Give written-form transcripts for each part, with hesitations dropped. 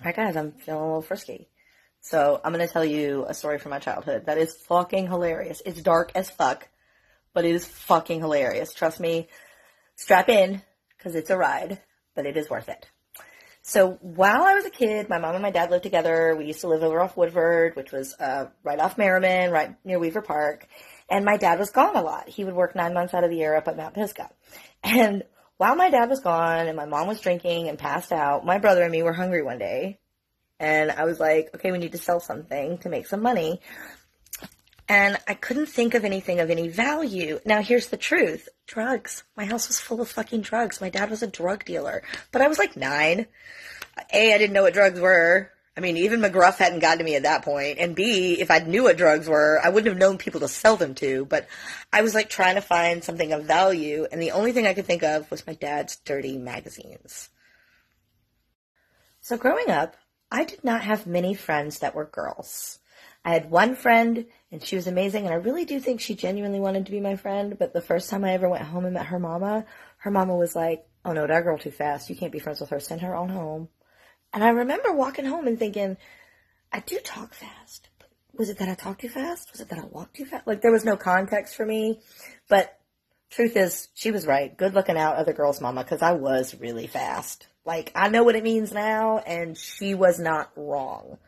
All right, guys, I'm feeling a little frisky. So I'm going to tell you a story from my childhood that is fucking hilarious. It's dark as fuck, but it is fucking hilarious. Trust me, strap in, because it's a ride, but it is worth it. So while I was a kid, my mom and my dad lived together. We used to live over off Woodford, which was right off Merriman, right near Weaver Park. And my dad was gone a lot. He would work 9 months out of the year up at Mount Pisgah. And while my dad was gone and my mom was drinking and passed out, my brother and me were hungry one day. And I was like, okay, we need to sell something to make some money. And I couldn't think of anything of any value. Now, here's the truth. Drugs. My house was full of fucking drugs. My dad was a drug dealer. But I was like 9. A, I didn't know what drugs were. I mean, even McGruff hadn't gotten to me at that point. And B, if I knew what drugs were, I wouldn't have known people to sell them to. But I was like trying to find something of value. And the only thing I could think of was my dad's dirty magazines. So growing up, I did not have many friends that were girls. I had one friend, and she was amazing, and I really do think she genuinely wanted to be my friend, but the first time I ever went home and met her mama was like, oh no, that girl too fast. You can't be friends with her. Send her on home. And I remember walking home and thinking, I do talk fast. But was it that I talk too fast? Was it that I walk too fast? Like, there was no context for me. But truth is, she was right. Good looking out, other girl's mama, because I was really fast. Like, I know what it means now, and she was not wrong.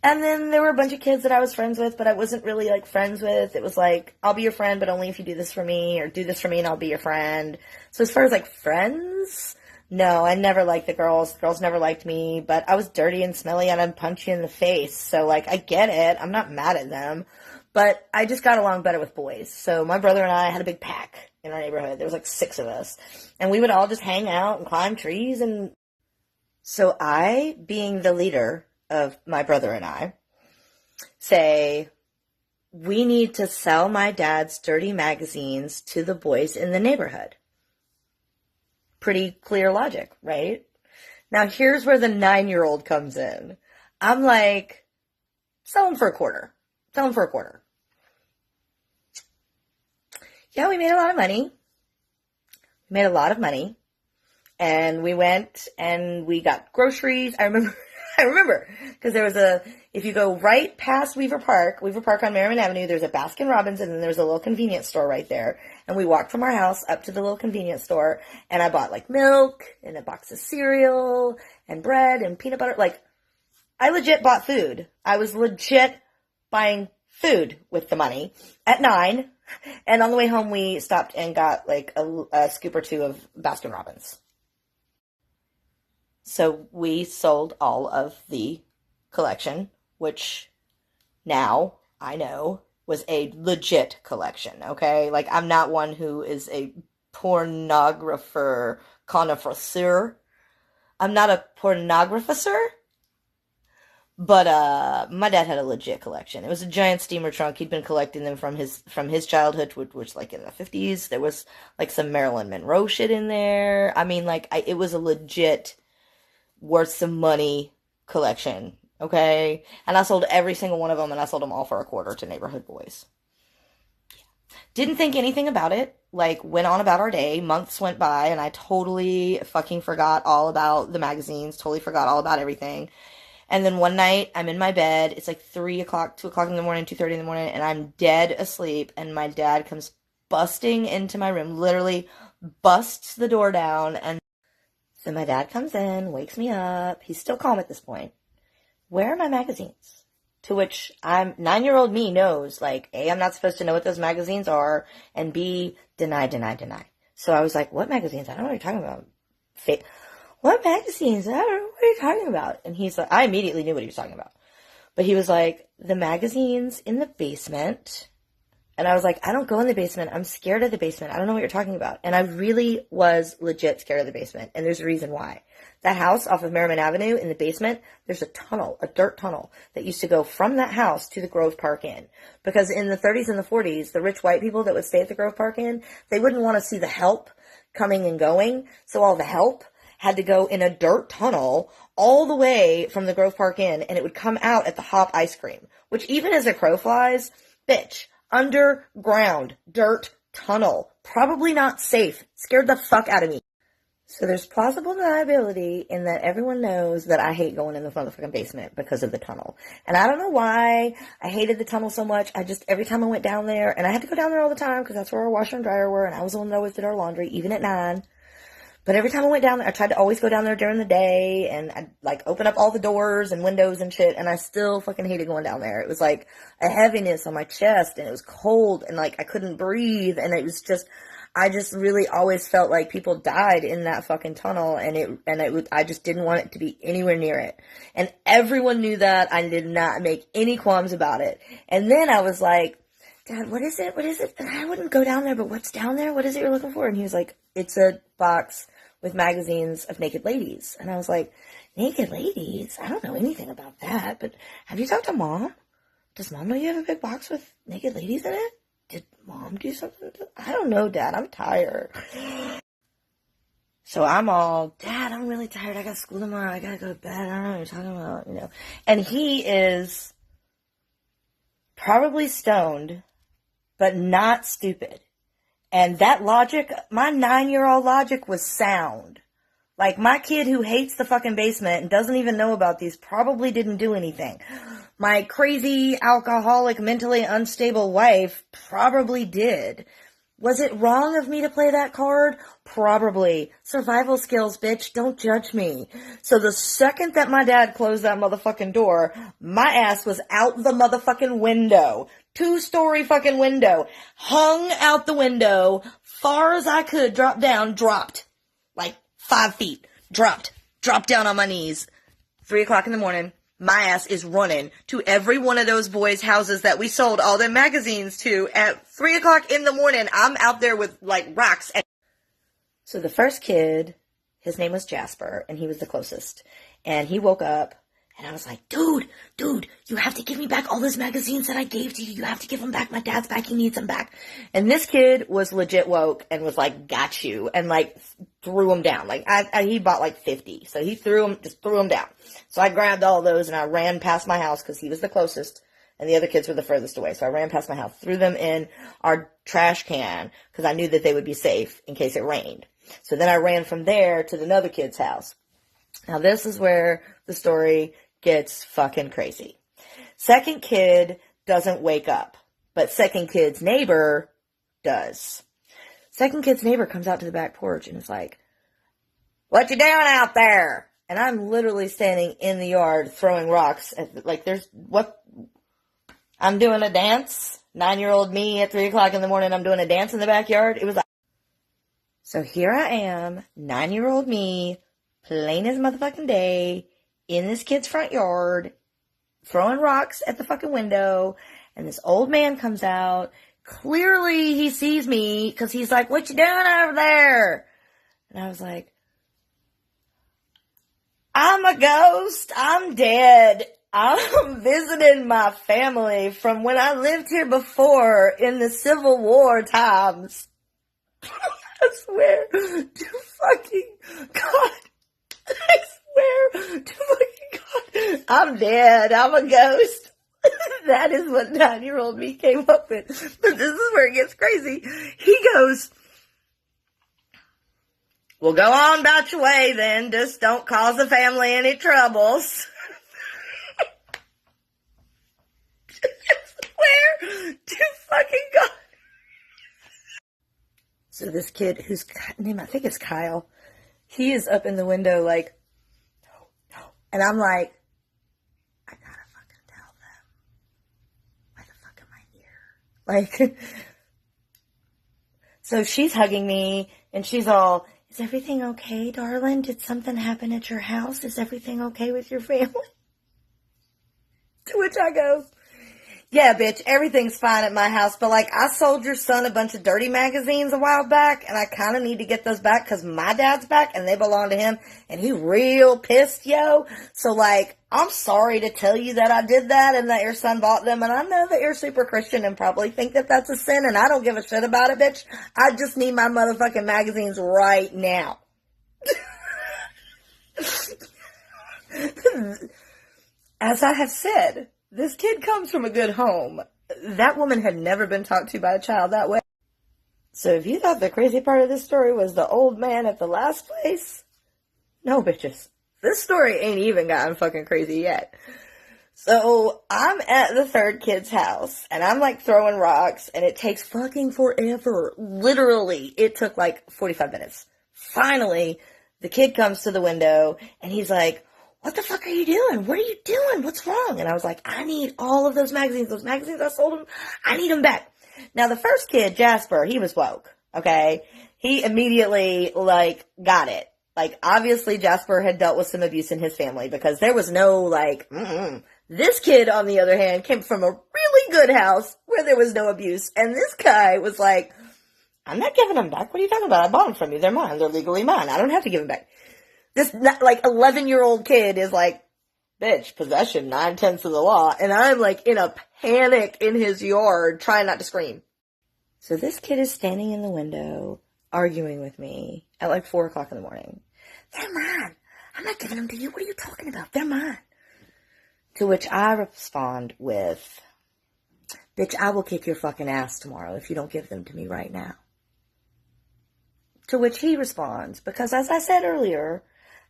And then there were a bunch of kids that I was friends with, but I wasn't really, like, friends with. It was like, I'll be your friend, but only if you do this for me, or do this for me and I'll be your friend. So as far as, like, friends, no, I never liked the girls. The girls never liked me, but I was dirty and smelly and I'd punch you in the face. So, like, I get it. I'm not mad at them. But I just got along better with boys. So my brother and I had a big pack in our neighborhood. There was, like, 6 of us. And we would all just hang out and climb trees. And so I, being the leader of my brother and I, say, we need to sell my dad's dirty magazines to the boys in the neighborhood. Pretty clear logic, right? Now here's where the 9-year-old comes in. I'm like, sell them for a quarter. Sell them for a quarter. Yeah, we made a lot of money. We made a lot of money. And we went and we got groceries. I remember, because there was if you go right past Weaver Park on Merriman Avenue, there's a Baskin Robbins, and then there's a little convenience store right there. And we walked from our house up to the little convenience store, and I bought, like, milk, and a box of cereal, and bread, and peanut butter. Like, I legit bought food. I was legit buying food with the money at 9. And on the way home, we stopped and got, like, a scoop or 2 of Baskin Robbins. So we sold all of the collection, which now I know was a legit collection, okay? Like, I'm not one who is a pornographer connoisseur. I'm not a pornographer, but my dad had a legit collection. It was a giant steamer trunk. He'd been collecting them from his childhood, which was like in the 50s. There was like some Marilyn Monroe shit in there. I mean, like, it was a legit worth some money collection, okay? And I sold every single one of them, and I sold them all for a quarter to neighborhood boys. Didn't think anything about it. Like, went on about our day. Months went by, and I totally fucking forgot all about the magazines, totally forgot all about everything. And then one night, I'm in my bed. It's like 3 o'clock, 2 o'clock in the morning, 2:30 in the morning, and I'm dead asleep, and my dad comes busting into my room, literally busts the door down, and so my dad comes in, wakes me up. He's still calm at this point. Where are my magazines? To which 9-year-old me knows, like, A, I'm not supposed to know what those magazines are, and B, deny. So I was like, what magazines? I don't know what you're talking about. What magazines? I don't know what you're talking about. And he's like, I immediately knew what he was talking about. But he was like, the magazines in the basement. And I was like, I don't go in the basement. I'm scared of the basement. I don't know what you're talking about. And I really was legit scared of the basement. And there's a reason why. That house off of Merriman Avenue, in the basement, there's a tunnel, a dirt tunnel, that used to go from that house to the Grove Park Inn. Because in the 30s and the 40s, the rich white people that would stay at the Grove Park Inn, they wouldn't want to see the help coming and going. So all the help had to go in a dirt tunnel all the way from the Grove Park Inn, and it would come out at the Hop Ice Cream. Which, even as a crow flies, bitch, underground, dirt tunnel. Probably not safe. Scared the fuck out of me. So there's plausible deniability in that everyone knows that I hate going in the motherfucking basement because of the tunnel. And I don't know why I hated the tunnel so much. Every time I went down there, and I had to go down there all the time because that's where our washer and dryer were, and I was the one that always did our laundry, even at 9. But every time I went down there, I tried to always go down there during the day, and I'd, like, open up all the doors and windows and shit, and I still fucking hated going down there. It was, like, a heaviness on my chest, and it was cold, and, like, I couldn't breathe, and it was just, I just really always felt like people died in that fucking tunnel, I just didn't want it to be anywhere near it. And everyone knew that. I did not make any qualms about it. And then I was like, Dad, what is it? What is it? And I wouldn't go down there, but what's down there? What is it you're looking for? And he was like, it's a box with magazines of naked ladies. And I was like, naked ladies? I don't know anything about that, but have you talked to Mom? Does Mom know you have a big box with naked ladies in it? Did Mom do something? I don't know, Dad. I'm tired. So I'm all, Dad, I'm really tired. I got school tomorrow. I gotta go to bed. I don't know what you're talking about, you know. And he is probably stoned, but not stupid. And that logic, my 9-year-old logic was sound. Like, my kid who hates the fucking basement and doesn't even know about these probably didn't do anything. My crazy, alcoholic, mentally unstable wife probably did. Was it wrong of me to play that card? Probably. Survival skills, bitch. Don't judge me. So the second that my dad closed that motherfucking door, my ass was out the motherfucking window. 2-story fucking window. Hung out the window, far as I could, dropped. Like 5 feet. Dropped down on my knees. 3 o'clock in the morning. My ass is running to every one of those boys' houses that we sold all their magazines to at 3 o'clock in the morning. I'm out there with, like, rocks. So the first kid, his name was Jasper, and he was the closest. And he woke up, and I was like, dude, you have to give me back all those magazines that I gave to you. You have to give them back. My dad's back. He needs them back. And this kid was legit woke and was like, got you. And, like, threw them down. Like, he bought, like, 50. So he just threw them down. So I grabbed all those and I ran past my house because he was the closest and the other kids were the furthest away. So I ran past my house, threw them in our trash can because I knew that they would be safe in case it rained. So then I ran from there to another kid's house. Now this is where the story gets fucking crazy. Second kid doesn't wake up, but second kid's neighbor does. Second kid's neighbor comes out to the back porch and is like, what you doing out there? And I'm literally standing in the yard throwing rocks at, like, I'm doing a dance. 9-year-old me at 3 o'clock in the morning, I'm doing a dance in the backyard. It was like, so here I am, 9-year-old me, plain as motherfucking day, in this kid's front yard, throwing rocks at the fucking window, and this old man comes out. Clearly he sees me, because he's like, what you doing over there? And I was like, I'm a ghost. I'm dead. I'm visiting my family from when I lived here before in the Civil War times. I swear to fucking God. I swear to fucking God. I'm dead. I'm a ghost. That is what 9-year-old me came up with. But this is where it gets crazy. He goes, well, go on about your way then. Just don't cause the family any troubles. I swear to fucking God. So this kid, whose name I think is Kyle, he is up in the window like, no. And I'm like, I gotta fucking tell them. Why the fuck am I here? Like, so she's hugging me and she's all, is everything okay, darling? Did something happen at your house? Is everything okay with your family? To which I go, yeah, bitch, everything's fine at my house, but, like, I sold your son a bunch of dirty magazines a while back, and I kind of need to get those back because my dad's back, and they belong to him, and he real pissed, yo. So, like, I'm sorry to tell you that I did that and that your son bought them, and I know that you're super Christian and probably think that that's a sin, and I don't give a shit about it, bitch. I just need my motherfucking magazines right now. As I have said, this kid comes from a good home. That woman had never been talked to by a child that way. So if you thought the crazy part of this story was the old man at the last place, no, bitches. This story ain't even gotten fucking crazy yet. So I'm at the third kid's house and I'm like throwing rocks and it takes fucking forever. Literally, it took like 45 minutes. Finally, the kid comes to the window and he's like, what the fuck are you doing? What are you doing? What's wrong? And I was like, I need all of those magazines. Those magazines I sold him, I need them back. Now the first kid, Jasper, he was woke. Okay. He immediately like got it. Like obviously Jasper had dealt with some abuse in his family because there was no like, This kid, on the other hand, came from a really good house where there was no abuse. And this guy was like, I'm not giving them back. What are you talking about? I bought them from you. They're mine. They're legally mine. I don't have to give them back. This, like, 11-year-old kid is like, bitch, possession, 9/10 of the law. And I'm like in a panic in his yard, trying not to scream. So this kid is standing in the window, arguing with me at like 4 o'clock in the morning. They're mine. I'm not giving them to you. What are you talking about? They're mine. To which I respond with, bitch, I will kick your fucking ass tomorrow if you don't give them to me right now. To which he responds, because as I said earlier,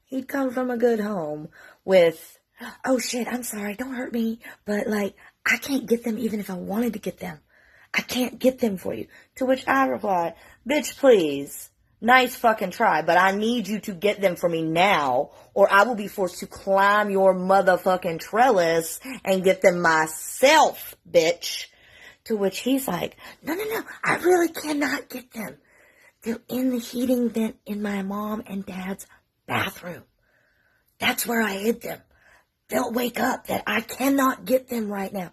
he'd come from a good home with, oh shit, I'm sorry, don't hurt me, but like, I can't get them even if I wanted to get them. I can't get them for you. To which I reply, bitch, please. Nice fucking try, but I need you to get them for me now, or I will be forced to climb your motherfucking trellis and get them myself, bitch. To which he's like, no, I really cannot get them. They're in the heating vent in my mom and dad's bathroom. That's where I hid them. They'll wake up that I cannot get them right now.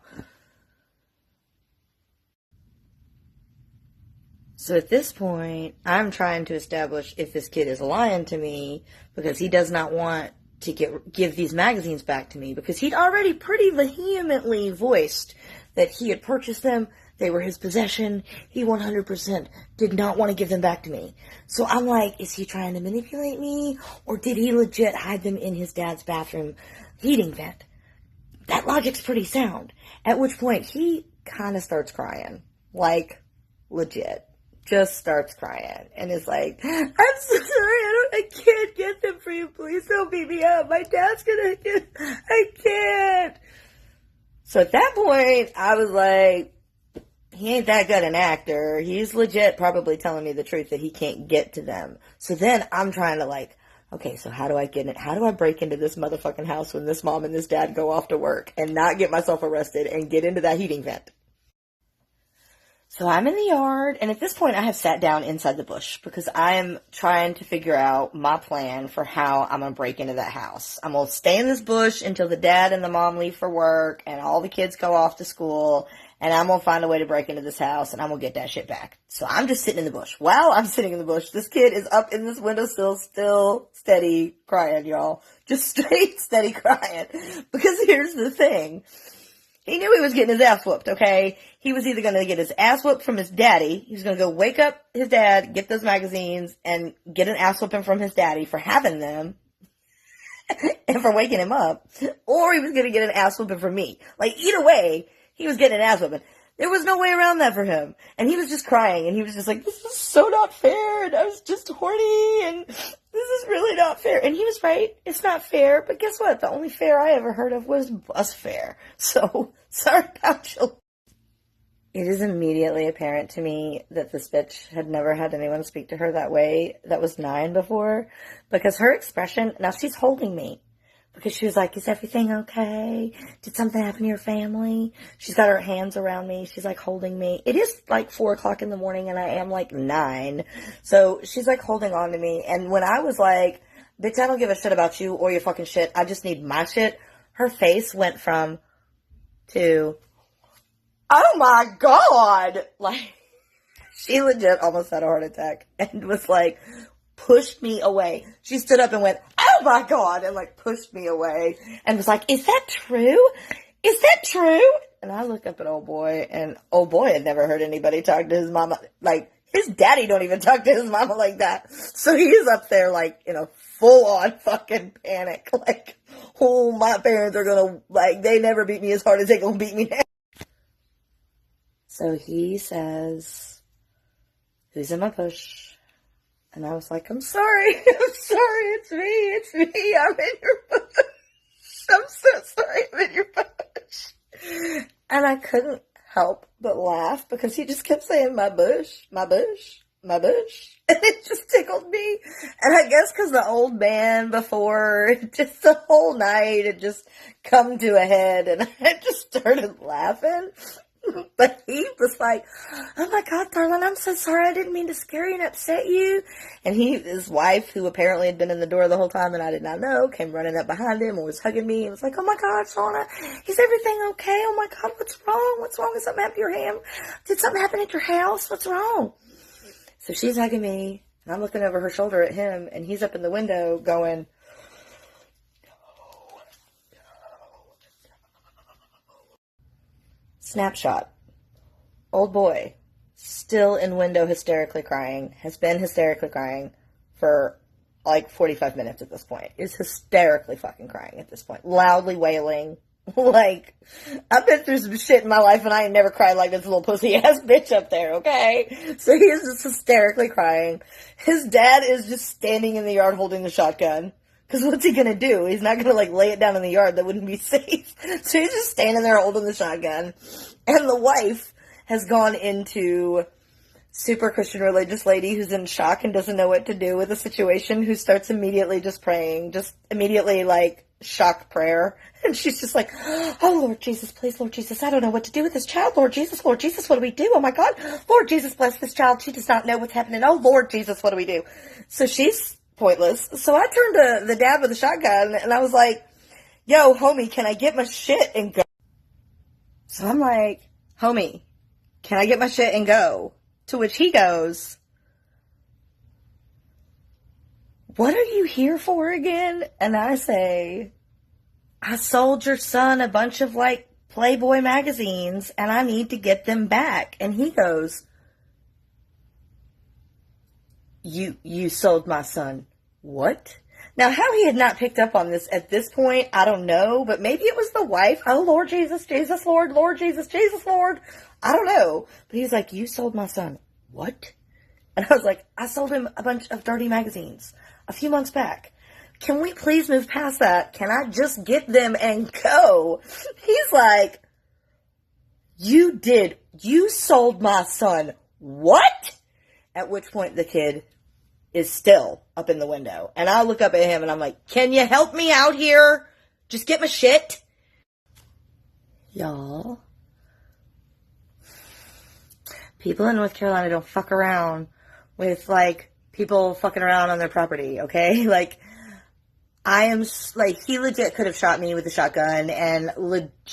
So at this point, I'm trying to establish if this kid is lying to me because he does not want to give these magazines back to me because he'd already pretty vehemently voiced that he had purchased them. They were his possession. He 100% did not want to give them back to me. So I'm like, is he trying to manipulate me or did he legit hide them in his dad's bathroom heating vent? That logic's pretty sound. At which point he kind of starts crying. Like, legit. Just starts crying and is like, I'm so sorry, I can't get them for you, please don't beat me up, my dad's gonna get, I can't. So at that point, I was like, he ain't that good an actor, he's legit probably telling me the truth that he can't get to them. So then I'm trying to like, okay, so how do I get in? How do I break into this motherfucking house when this mom and this dad go off to work and not get myself arrested and get into that heating vent? So I'm in the yard, and at this point I have sat down inside the bush because I am trying to figure out my plan for how I'm going to break into that house. I'm going to stay in this bush until the dad and the mom leave for work and all the kids go off to school, and I'm going to find a way to break into this house, and I'm going to get that shit back. So I'm just sitting in the bush. While I'm sitting in the bush, this kid is up in this windowsill, still steady crying, y'all. Just straight steady crying. Because here's the thing. He knew he was getting his ass whooped, okay? He was either going to get his ass whooped from his daddy. He was going to go wake up his dad, get those magazines, and get an ass whooping from his daddy for having them and for waking him up. Or he was going to get an ass whooping from me. Like, either way, he was getting an ass whooping. There was no way around that for him. And he was just crying, and he was just like, this is so not fair, and I was just horny, and this is really not fair. And he was right. It's not fair. But guess what? The only fair I ever heard of was bus fare. So, sorry about you. It is immediately apparent to me that this bitch had never had anyone speak to her that way that was 9 before. Because her expression, now she's holding me. Because she was like, is everything okay? Did something happen to your family? She's got her hands around me. She's like holding me. It is like 4 o'clock in the morning and I am like 9. So she's like holding on to me. And when I was like, bitch, I don't give a shit about you or your fucking shit. I just need my shit. Her face went from to, oh my God. Like, she legit almost had a heart attack and was like, pushed me away. She stood up and went, oh my God, and like pushed me away and was like, is that true? Is that true? And I looked up at old boy, and old boy had never heard anybody talk to his mama. Like, his daddy don't even talk to his mama like that. So he's up there like in a full on fucking panic. Like, oh, my parents are gonna, like, they never beat me as hard as they gonna beat me now. So he says, who's in my bush? And I was like, I'm sorry. I'm sorry. It's me. I'm in your bush. I'm so sorry I'm in your bush. And I couldn't help but laugh because he just kept saying, my bush, my bush, my bush. And it just tickled me. And I guess because the old man before, just the whole night, had just come to a head. And I just started laughing. But he was like, oh my God, darling, I'm so sorry. I didn't mean to scare you and upset you. And his wife, who apparently had been in the door the whole time and I did not know, came running up behind him and was hugging me and was like, oh my God, Shauna, is everything okay? Oh my God, what's wrong? What's wrong? Did something happen to your hand? Did something happen at your house? What's wrong? So she's hugging me and I'm looking over her shoulder at him and he's up in the window going, snapshot. Old boy, still in window hysterically crying, has been hysterically crying for like 45 minutes at this point. Is hysterically fucking crying at this point. Loudly wailing. Like, I've been through some shit in my life and I ain't never cried like this little pussy ass bitch up there, okay? So he is just hysterically crying. His dad is just standing in the yard holding the shotgun. Because what's he gonna do? He's not gonna, like, lay it down in the yard. That wouldn't be safe. So he's just standing there holding the shotgun. And the wife has gone into super Christian religious lady who's in shock and doesn't know what to do with the situation, who starts immediately just praying. Just immediately, like, shock prayer. And she's just like, oh, Lord Jesus, please, Lord Jesus, I don't know what to do with this child. Lord Jesus, what do we do? Oh, my God. Lord Jesus, bless this child. She does not know what's happening. Oh, Lord Jesus, what do we do? So she's pointless. So I turned to the dad with the shotgun and I was like, yo, homie, can I get my shit and go? So I'm like, homie, can I get my shit and go? To which he goes, what are you here for again? And I say, I sold your son a bunch of like Playboy magazines and I need to get them back. And he goes, you sold my son what? Now, how he had not picked up on this at this point, I don't know, but maybe it was the wife. Oh, Lord Jesus, Jesus, Lord, Lord Jesus, Jesus, Lord. I don't know. But he's like, you sold my son what? And I was like, I sold him a bunch of dirty magazines a few months back. Can we please move past that? Can I just get them and go? He's like, you sold my son what? At which point the kid is still up in the window. And I look up at him and I'm like, can you help me out here? Just get my shit. Y'all, people in North Carolina don't fuck around with, like, people fucking around on their property, okay? Like, he legit could have shot me with a shotgun, and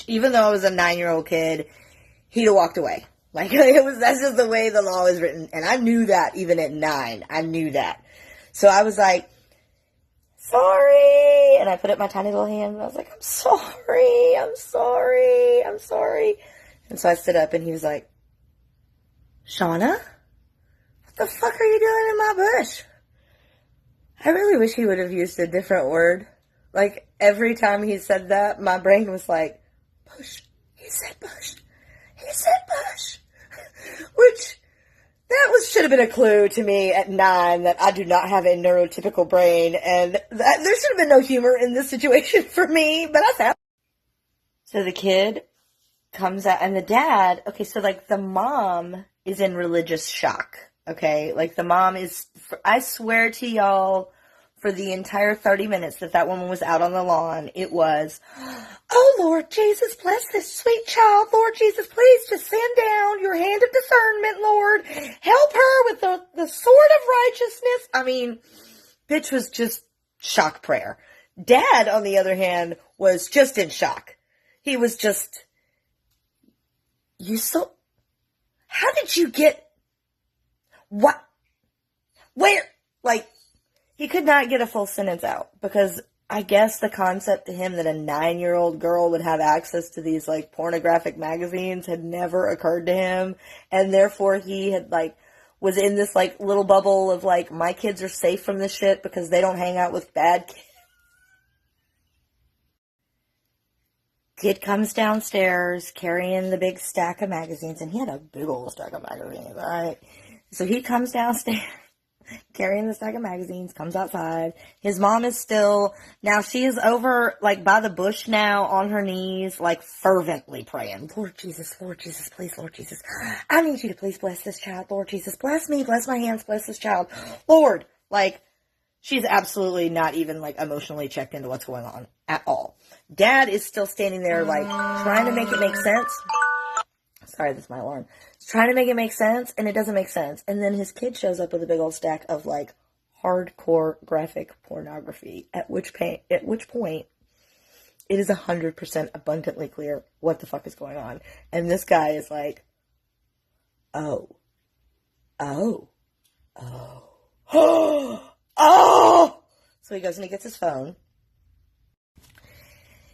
even though I was a 9-year-old kid, he'd have walked away. Like, that's just the way the law is written. And I knew that even at 9. I knew that. So I was like, sorry. And I put up my tiny little hand and I was like, I'm sorry. And so I stood up and he was like, Shauna, what the fuck are you doing in my bush? I really wish he would have used a different word. Like, every time he said that, my brain was like, bush. He said bush. Which, should have been a clue to me at 9 that I do not have a neurotypical brain, and there should have been no humor in this situation for me, but I found. So the kid comes out, and the dad, okay, so like the mom is in religious shock, okay? Like the mom is, I swear to y'all, for the entire 30 minutes that woman was out on the lawn, it was, oh, Lord Jesus, bless this sweet child. Lord Jesus, please just send down your hand of discernment, Lord. Help her with the sword of righteousness. I mean, bitch was just shock prayer. Dad, on the other hand, was just in shock. He was just, how did you get, what, where, like, he could not get a full sentence out because I guess the concept to him that a 9-year-old girl would have access to these like pornographic magazines had never occurred to him. And therefore he had like, was in this like little bubble of like, my kids are safe from this shit because they don't hang out with bad kids. Kid comes downstairs carrying the big stack of magazines, and he had a big old stack of magazines, alright? So he comes downstairs carrying the stack of magazines, comes outside. His mom is still, now she is over, like, by the bush now, on her knees, like, fervently praying. Lord Jesus, please, Lord Jesus. I need you to please bless this child, Lord Jesus. Bless me, bless my hands, bless this child. Lord, like, she's absolutely not even, like, emotionally checked into what's going on at all. Dad is still standing there, like, trying to make it make sense. Sorry, that's my alarm. He's trying to make it make sense, and it doesn't make sense. And then his kid shows up with a big old stack of, like, hardcore graphic pornography, at which point it is 100% abundantly clear what the fuck is going on. And this guy is like, oh. So he goes and he gets his phone.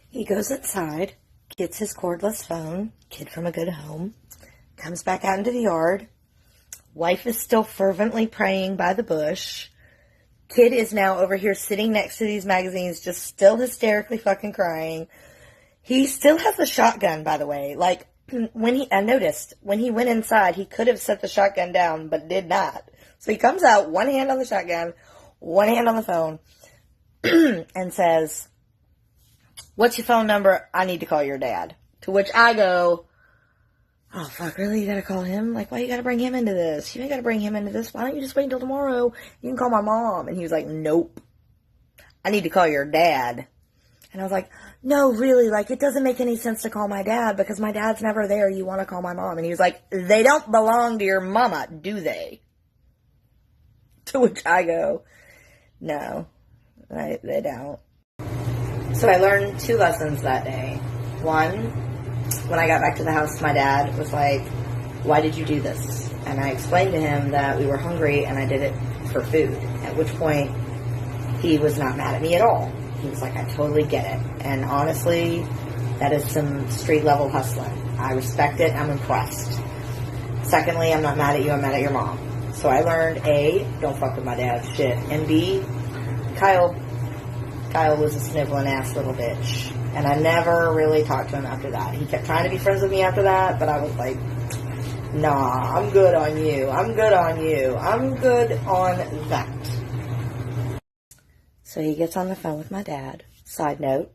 He goes outside, gets his cordless phone, kid from a good home, comes back out into the yard. Wife is still fervently praying by the bush. Kid is now over here sitting next to these magazines, just still hysterically fucking crying. He still has the shotgun, by the way. Like, I noticed, when he went inside, he could have set the shotgun down, but did not. So he comes out, one hand on the shotgun, one hand on the phone, and says, "What's your phone number? I need to call your dad." To which I go, "Oh, fuck, really? You gotta call him? Like, why you gotta bring him into this? You ain't gotta bring him into this. Why don't you just wait until tomorrow? You can call my mom." And he was like, "Nope. I need to call your dad." And I was like, "No, really, like, it doesn't make any sense to call my dad because my dad's never there. You want to call my mom." And he was like, "They don't belong to your mama, do they?" To which I go, "No, they don't." So I learned 2 lessons that day. One, when I got back to the house, my dad was like, "Why did you do this?" And I explained to him that we were hungry and I did it for food. At which point, he was not mad at me at all. He was like, "I totally get it." And honestly, that is some street level hustling. I respect it. I'm impressed. Secondly, I'm not mad at you. I'm mad at your mom. So I learned, A, don't fuck with my dad's shit. And B, Kyle was a sniveling ass little bitch. And I never really talked to him after that. He kept trying to be friends with me after that, but I was like, "Nah, I'm good on you. I'm good on you. I'm good on that." So he gets on the phone with my dad. Side note,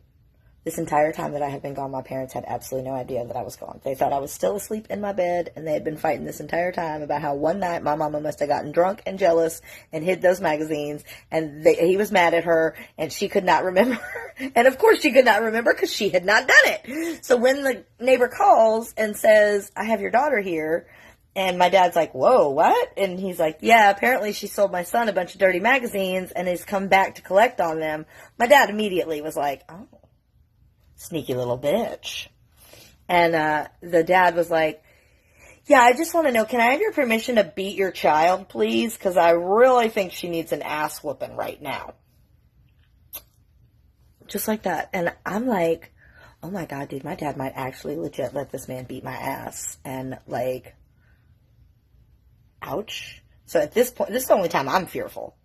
this entire time that I had been gone, my parents had absolutely no idea that I was gone. They thought I was still asleep in my bed, and they had been fighting this entire time about how one night my mama must have gotten drunk and jealous and hid those magazines, and he was mad at her, and she could not remember. And of course she could not remember because she had not done it. So when the neighbor calls and says, "I have your daughter here," and my dad's like, "Whoa, what?" And he's like, "Yeah, apparently she sold my son a bunch of dirty magazines and has come back to collect on them." My dad immediately was like, "Oh, sneaky little bitch." And the dad was like, "Yeah, I just want to know, can I have your permission to beat your child, please? Because I really think she needs an ass whooping right now." Just like that. And I'm like, oh my God, dude, my dad might actually legit let this man beat my ass. And like, ouch. So at this point, this is the only time I'm fearful.